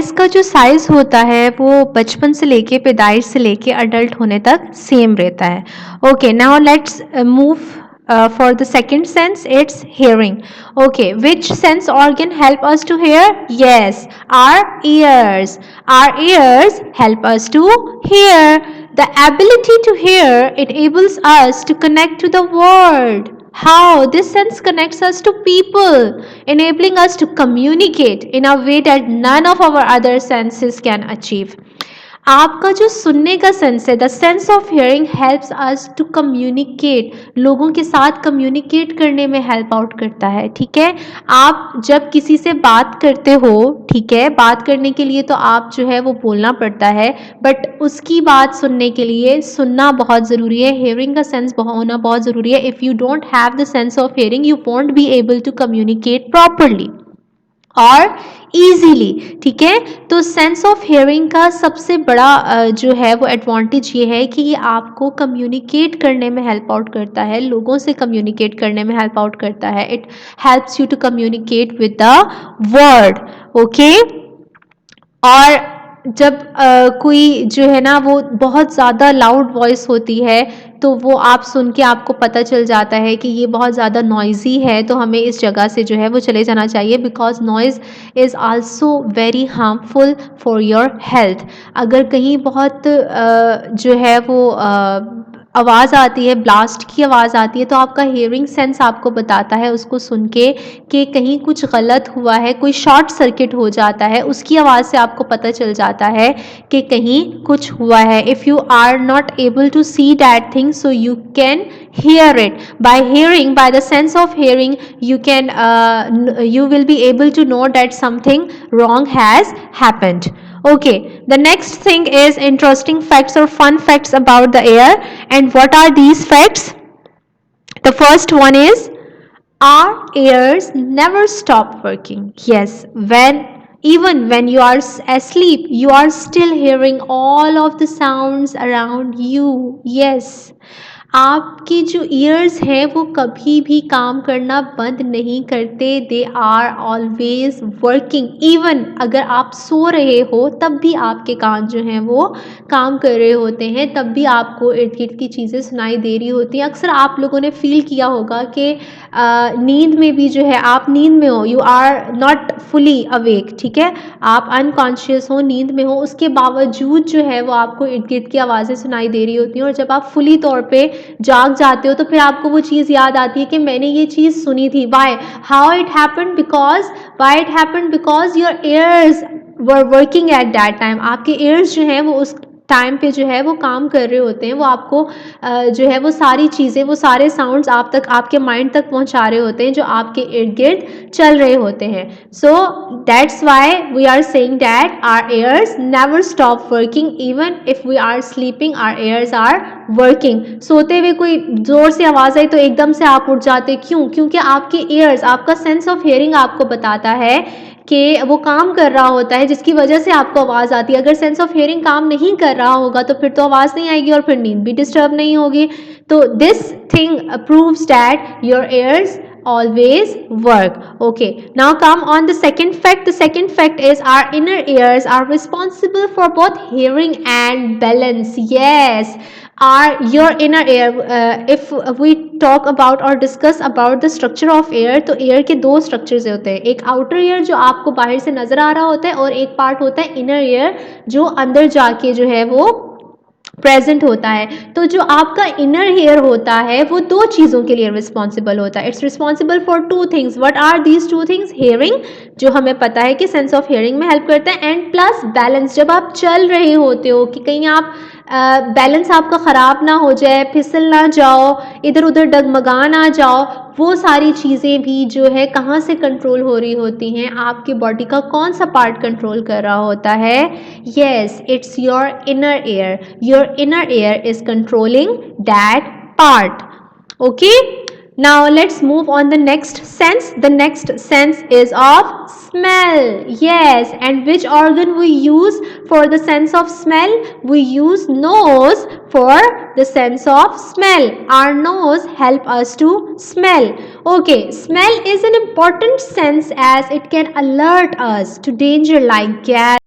Eyes का जो size होता है वो बचपन से लेके पैदाइश से लेके अडल्ट होने तक सेम रहता है। Okay, now let's move for the second sense, it's hearing. Okay, which sense organ help us to hear? Yes, our ears. Our ears help us to hear. The ability to hear enables us to connect to the world. How? This sense connects us to people, enabling us to communicate in a way that none of our other senses can achieve. आपका जो सुनने का sense है, the sense of hearing helps us to communicate, लोगों के साथ communicate करने में हेल्प आउट करता है। ठीक है, आप जब किसी से बात करते हो, ठीक है, बात करने के लिए तो आप जो है वो बोलना पड़ता है, बट उसकी बात सुनने के लिए सुनना बहुत ज़रूरी है, हियरिंग का सेंस होना बहुत ज़रूरी है। If you don't have the sense of hearing you won't be able to communicate properly और ईजीली। ठीक है, तो सेंस ऑफ हियरिंग का सबसे बड़ा जो है वो एडवांटेज ये है कि ये आपको कम्युनिकेट करने में हेल्प आउट करता है, लोगों से कम्युनिकेट करने में हेल्प आउट करता है। It helps you to communicate with the world. Okay, और जब कोई जो है ना वो बहुत ज़्यादा लाउड वॉइस होती है तो वो आप सुन के आपको पता चल जाता है कि ये बहुत ज़्यादा नॉइज़ी है, तो हमें इस जगह से जो है वो चले जाना चाहिए, because noise is also very harmful for your health. अगर कहीं बहुत जो है वो आवाज़ आती है, ब्लास्ट की आवाज़ आती है, तो आपका हियरिंग सेंस आपको बताता है उसको सुन के कि कहीं कुछ गलत हुआ है, कोई शॉर्ट सर्किट हो जाता है, उसकी आवाज़ से आपको पता चल जाता है कि कहीं कुछ हुआ है। If you are not able to see that thing so you can hear it. By hearing, by the sense of hearing, you will be able to know that something wrong has happened. Okay, the next thing is interesting facts or fun facts about the air. And what are these facts? The first one is our ears never stop working. Yes, even when you are asleep, you are still hearing all of the sounds around you. Yes, आपके जो years हैं वो कभी भी काम करना बंद नहीं करते, they are always working. Even अगर आप सो रहे हो तब भी आपके कान जो हैं वो काम कर रहे होते हैं, तब भी आपको इर्द गिर्द की चीज़ें सुनाई दे रही होती हैं। अक्सर आप लोगों ने फील किया होगा कि नींद में भी जो है, आप नींद में हो, you are not fully awake, ठीक है, आप अनकॉन्शियस हो, नींद में हो, उसके बावजूद जो है वो आपको इर्द गिर्द की आवाज़ें सुनाई दे रही होती हैं, और जब आप फुली तौर पे जाग जाते हो तो फिर आपको वो चीज़ याद आती है कि मैंने ये चीज़ सुनी थी। Why, how it happened, because why it happened, because your ears were working at that time. आपके ears जो हैं वो उस टाइम पे जो है वो काम कर रहे होते हैं, वो आपको जो है वो सारी चीज़ें, वो सारे साउंड्स आप तक, आपके माइंड तक पहुंचा रहे होते हैं जो आपके इर्द गिर्द चल रहे होते हैं। So that's why we are saying that our ears never stop working, even if we are sleeping our ears are working. सोते हुए कोई ज़ोर से आवाज़ आई तो एकदम से आप उठ जाते, क्यों? क्योंकि आपके ears, आपका सेंस ऑफ हियरिंग आपको बताता है कि वो काम कर रहा होता है, जिसकी वजह से आपको आवाज़ आती है। अगर सेंस ऑफ हियरिंग काम नहीं कर रहा होगा तो फिर तो आवाज़ नहीं आएगी और फिर नींद भी डिस्टर्ब नहीं होगी। तो this thing proves that your ears always work. Okay, now come on the second fact. The second fact is our inner ears are responsible for both hearing and balance. Yes, your inner ear, if we talk about or discuss about the structure of ear, तो ear के दो structures होते हैं, एक outer ear जो आपको बाहर से नज़र आ रहा होता है, और एक part होता है inner ear जो अंदर जाके जो है वो प्रेजेंट होता है। तो जो आपका इनर हेयर होता है वो दो चीज़ों के लिए रिस्पॉन्सिबल होता है। It's responsible for two things. What are these two things? Hearing, जो हमें पता है कि सेंस ऑफ हियरिंग में हेल्प करता है, एंड प्लस बैलेंस। जब आप चल रहे होते हो कि कहीं आप बैलेंस आपका ख़राब ना हो जाए, फिसल ना जाओ, इधर उधर डगमगा ना जाओ, वो सारी चीज़ें भी जो है कहाँ से कंट्रोल हो रही होती हैं? आपकी बॉडी का कौन सा पार्ट कंट्रोल कर रहा होता है? Yes, it's your inner air. Your inner air is controlling that part. Okay, now let's move on the next sense. The next sense is of smell. Yes, and which organ we use for the sense of smell? We use nose for the sense of smell. Our nose help us to smell. Okay, smell is an important sense as it can alert us to danger like gas,